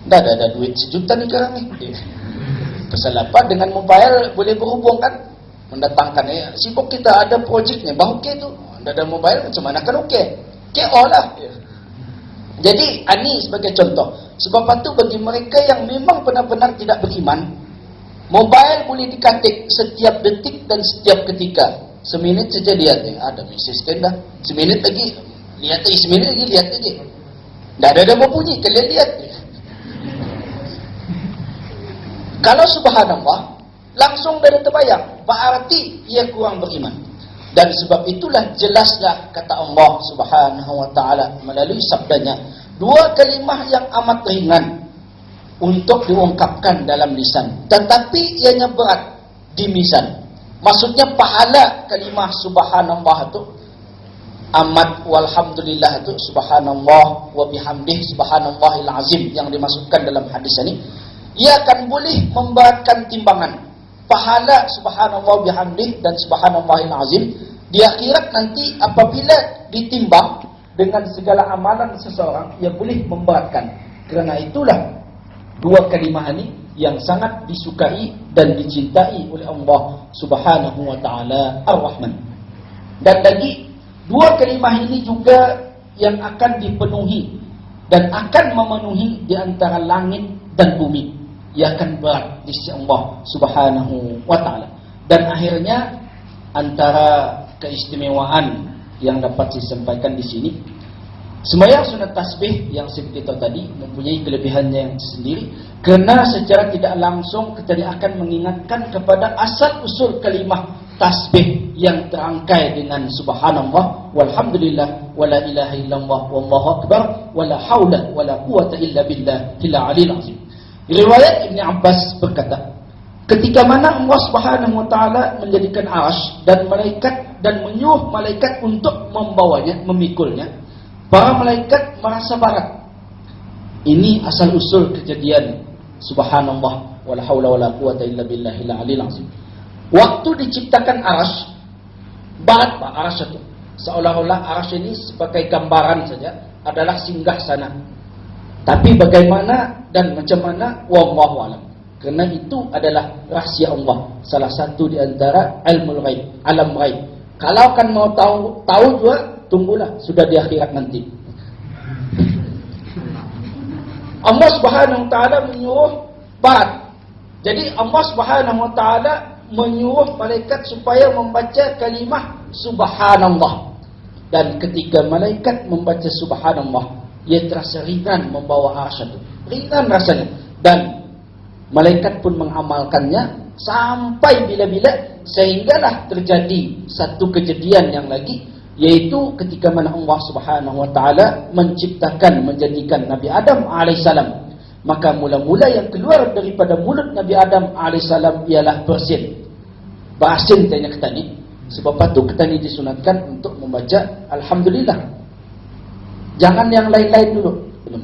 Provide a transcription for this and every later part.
Dah ada duit sejuta nih sekarang nih. Pasal apa? Dengan mobile boleh berhubung kan? Mendatangkan sibuk kita ada projeknya, bahu ke tu. Ada mobile macam mana kan KO lah. Jadi ini sebagai contoh. Sebab itu bagi mereka yang memang benar-benar tidak beriman, mobile boleh dikatik setiap detik dan setiap ketika. Seminit saja lihat ada mesej kan dah. Seminit lagi lihat lagi, seminit lagi lihat lagi. Dah ada berbunyi, kalian lihat. Kalau subhanallah langsung dari terbayang, berarti ia kurang beriman. Dan sebab itulah jelaslah kata Allah Subhanahu wa taala melalui sabdanya, dua kalimah yang amat ringan untuk diungkapkan dalam lisan, tetapi ianya berat di mizan. Maksudnya pahala kalimah subhanallah itu amat walhamdulillah itu subhanallah wa bihamdih subhanallahil azim yang dimasukkan dalam hadis ini, ia akan boleh memberatkan timbangan pahala subhanallah bihamdih dan subhanallahil azim di akhirat nanti apabila ditimbang dengan segala amalan seseorang, ia boleh memberatkan. Kerana itulah dua kalimah ini yang sangat disukai dan dicintai oleh Allah Subhanahu wa taala Ar-Rahman. Dan lagi dua kalimah ini juga yang akan dipenuhi dan akan memenuhi di antara langit dan bumi. Ia akan berat di sisi Allah Subhanahu wa taala. Dan akhirnya antara keistimewaan yang dapat disampaikan di sini, sembahyang sunat tasbih yang seperti itu tadi mempunyai kelebihannya yang sendiri, kerana secara tidak langsung kita akan mengingatkan kepada asal usul kalimah tasbih yang terangkai dengan subhanallah walhamdulillah wala ilaha illallah wallahu akbar wala haula wala quwata illa billah til alil azim. Riwayat Ibn Abbas berkata, ketika mana Allah Subhanahu wa taala menjadikan arsy dan malaikat dan menyuruh malaikat untuk membawanya, memikulnya, para malaikat merasa berat. Ini asal usul kejadian subhanallah wala haula wala quwata illa billahil alil azim. Waktu diciptakan arsy, berat Pak arsy itu. Seolah-olah arsy ini sebagai gambaran saja adalah singgah sana. Tapi bagaimana dan macam mana wallahu alam. Kerana itu adalah rahsia Allah, salah satu di antara ilmu ghaib, alam ghaib. Kalau kan mau tahu juga, tunggulah sudah di akhirat nanti. Allah Subhanahu wa taala menyuruh barat. Jadi Allah Subhanahu wa taala menyuruh malaikat supaya membaca kalimah subhanallah. Dan ketika malaikat membaca subhanallah, ia terasa ringan membawa arsy itu. Ringan rasanya. Dan malaikat pun mengamalkannya sampai bila-bila, sehinggalah terjadi satu kejadian yang lagi, yaitu ketika mana Allah Subhanahu wa taala menciptakan, menjadikan Nabi Adam alaihissalam. Maka mula-mula yang keluar daripada mulut Nabi Adam alaihissalam ialah bersin. Bersin tanya ketani. Sebab itu ketani disunatkan untuk membaca alhamdulillah. Jangan yang lain-lain dulu.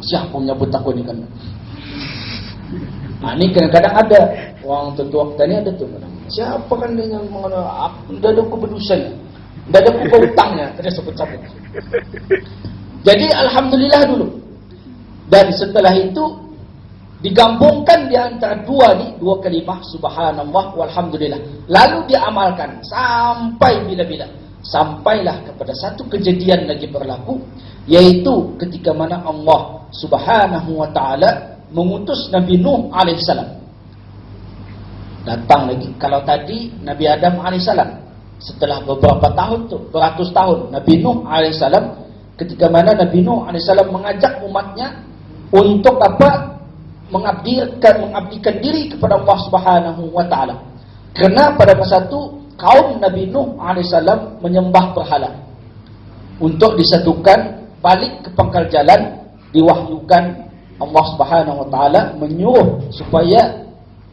Siapa menyebut aku ni kan? Ini kadang-kadang ada orang tertua kita ni ada tu. Siapa kan dia yang mengenal? Dah ada aku berdosanya, dah ada aku berhutangnya. Tadi sebut-sebut. Jadi alhamdulillah dulu. Dan setelah itu digabungkan di antara dua kalimah subhanallah walhamdulillah. Lalu diamalkan sampai bila-bila. Sampailah kepada satu kejadian lagi berlaku, yaitu ketika mana Allah Subhanahu wa taala mengutus Nabi Nuh alaihissalam. Datang lagi. Kalau tadi Nabi Adam alaihissalam, setelah beberapa tahun tu, beratus tahun, Nabi Nuh alaihissalam, ketika mana Nabi Nuh alaihissalam mengajak umatnya untuk dapat mengabdikan diri kepada Allah Subhanahu wa taala. Kerana pada masa itu kaum Nabi Nuh alaihissalam menyembah berhala. Untuk disatukan balik ke pangkal jalan, diwahyukan Allah Subhanahu wa taala menyuruh supaya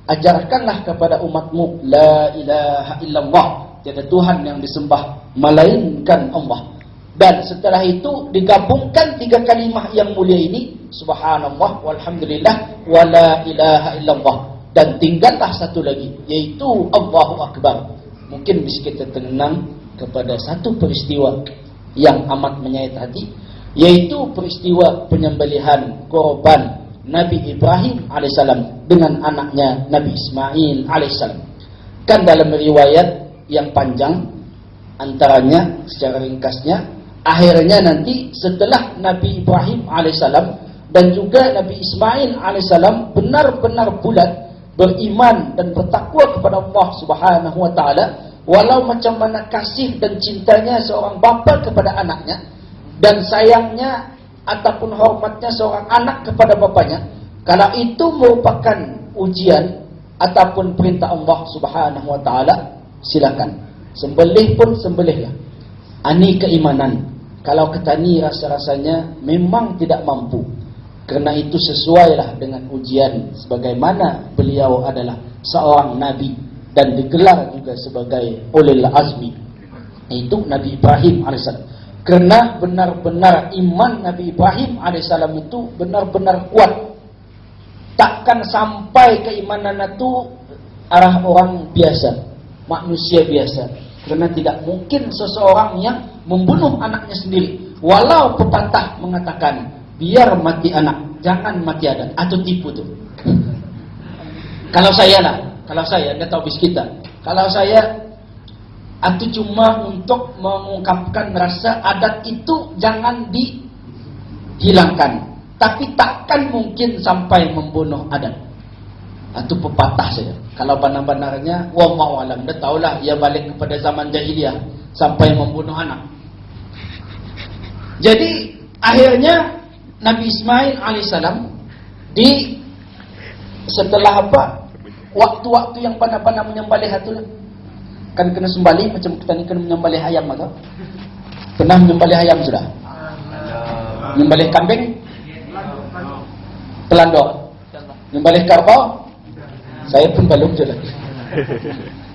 ajarkanlah kepada umatmu la ilaha illallah, tiada Tuhan yang disembah melainkan Allah. Dan setelah itu digabungkan tiga kalimah yang mulia ini, subhanallah walhamdulillah wala ilaha illallah. Dan tinggallah satu lagi, yaitu Allahu Akbar. Mungkin bisa kita tenang kepada satu peristiwa yang amat menyayat hati, yaitu peristiwa penyembelihan korban Nabi Ibrahim alaihissalam dengan anaknya Nabi Ismail alaihissalam. Kan dalam riwayat yang panjang, antaranya secara ringkasnya, akhirnya nanti setelah Nabi Ibrahim alaihissalam dan juga Nabi Ismail alaihissalam benar-benar bulat beriman dan bertakwa kepada Allah Subhanahu wa taala, walau macam mana kasih dan cintanya seorang bapa kepada anaknya dan sayangnya ataupun hormatnya seorang anak kepada bapaknya, kalau itu merupakan ujian ataupun perintah Allah Subhanahu wa taala, silakan sembelih pun sembelihlah. Ani keimanan. Kalau ketani rasa-rasanya memang tidak mampu, kerana itu sesuailah dengan ujian sebagaimana beliau adalah seorang nabi dan digelar juga sebagai ulil azmi, itu Nabi Ibrahim alaihissalam. Kerana benar-benar iman Nabi Ibrahim alaihissalam itu benar-benar kuat. Takkan sampai keimanan itu arah orang biasa, manusia biasa. Kerana tidak mungkin seseorang yang membunuh anaknya sendiri, walau pepatah mengatakan biar mati anak, jangan mati anak, atau tipu tuh. Kalau saya nggak tahu bis kita. Kalau saya, itu cuma untuk mengungkapkan rasa adat itu jangan dihilangkan. Tapi takkan mungkin sampai membunuh adat. Itu pepatah saja. Kalau benar-benarnya, wallahu alam, dah tahulah ia balik kepada zaman jahiliyah sampai membunuh anak. Jadi akhirnya Nabi Ismail alaihissalam setelah apa? Waktu-waktu yang pandai-pandai menyembelih itu kan kena sembelih macam kita ni kena menyembelih ayam atau? Pernah menyembelih ayam sudah? Menyembelih kambing? Pelandor. Menyembelih kerbau? Saya pun belum jelas.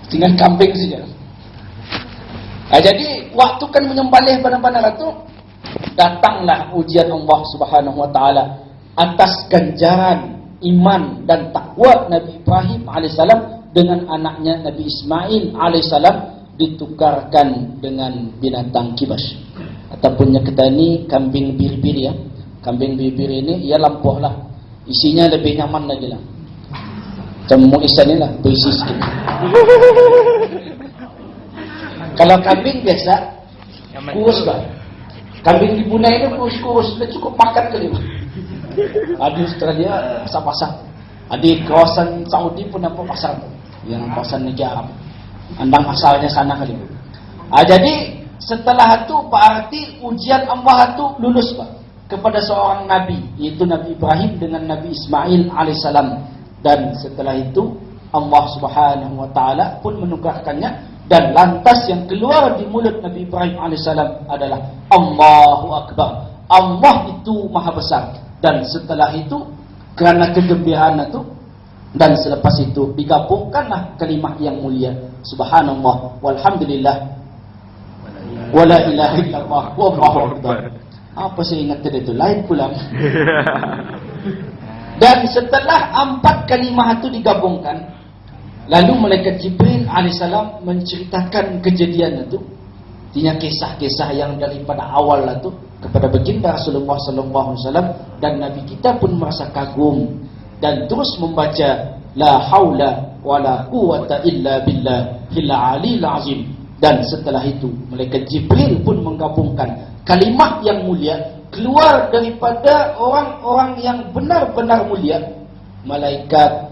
Tinggal kambing saja. Jadi waktu kan menyembelih pandai-pandai itu, datanglah ujian Allah Subhanahu wa taala atas ganjaran iman dan takwa Nabi Ibrahim alaihissalam dengan anaknya Nabi Ismail alaihissalam ditukarkan dengan binatang kibas ataupun yang kita ini kambing bir-bir ya. Kambing bir-bir ini ia lampuh lah, isinya lebih nyaman lagi lah. Macam isan ni lah, berisi sikit. Kalau kambing biasa kurus bah. Kambing di Brunei itu kurus-kurus, dia cukup makan kali. Di Australia pasar-pasar. Di kawasan Saudi pun nampak pasar. Yang kawasan negara Arab. Andang asalnya sana kali. Jadi setelah itu berarti ujian Allah itu lulus Pak kepada seorang nabi, yaitu Nabi Ibrahim dengan Nabi Ismail alaihissalam. Dan setelah itu Allah Subhanahu wa taala pun menukarkannya, dan lantas yang keluar di mulut Nabi Ibrahim alaihissalam adalah Allahu Akbar. Allah itu maha besar. Dan setelah itu kerana kegembiraan itu dan selepas itu digabungkanlah kalimah yang mulia subhanallah walhamdulillah wala ilaha illallah wallahu akbar. Apa saya ingat tadi itu lain pula. Dan setelah 4 kalimah itu digabungkan, lalu malaikat Jibril alaihissalam menceritakan kejadian itu, artinya kisah-kisah yang daripada awal itu kepada baginda Rasulullah sallallahu alaihi wasallam, dan Nabi kita pun merasa kagum dan terus membaca la haula wala quwata illa billahil aliyil azim. Dan setelah itu malaikat Jibril pun menggabungkan kalimah yang mulia keluar daripada orang-orang yang benar-benar mulia, malaikat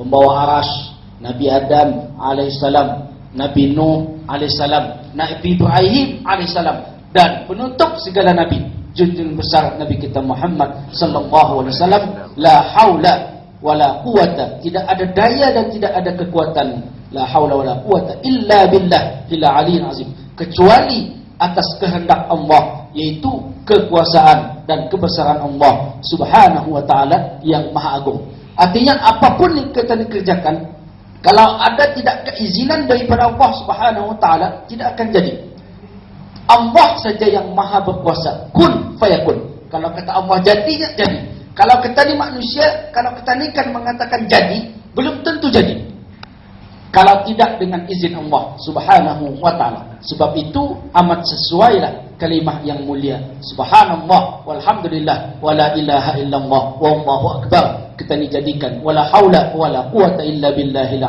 pembawa arasy, Nabi Adam alaihissalam, Nabi Nuh alaihissalam, Nabi Ibrahim alaihissalam, dan penutup segala nabi, junjungan besar Nabi kita Muhammad sallallahu alaihi wasallam, la haula wala quwata, tidak ada daya dan tidak ada kekuatan, la haula wala quwata illa billahil aliyil azim, kecuali atas kehendak Allah, yaitu kekuasaan dan kebesaran Allah Subhanahu wa taala yang maha agung. Artinya apapun yang kita kerjakan, kalau ada tidak keizinan daripada Allah Subhanahu wa taala, tidak akan jadi. Allah saja yang maha berkuasa. Kun fayakun. Kalau kata Allah jadinya jadi. Kalau kita ni manusia, kalau kita ni kan mengatakan jadi, belum tentu jadi. Kalau tidak dengan izin Allah Subhanahu wa taala. Sebab itu amat sesuailah kalimah yang mulia. Subhanallah, walhamdulillah, wala ilaha illallah, wallahu akbar. Kita dijadikan wala haula wala quwata illa billahil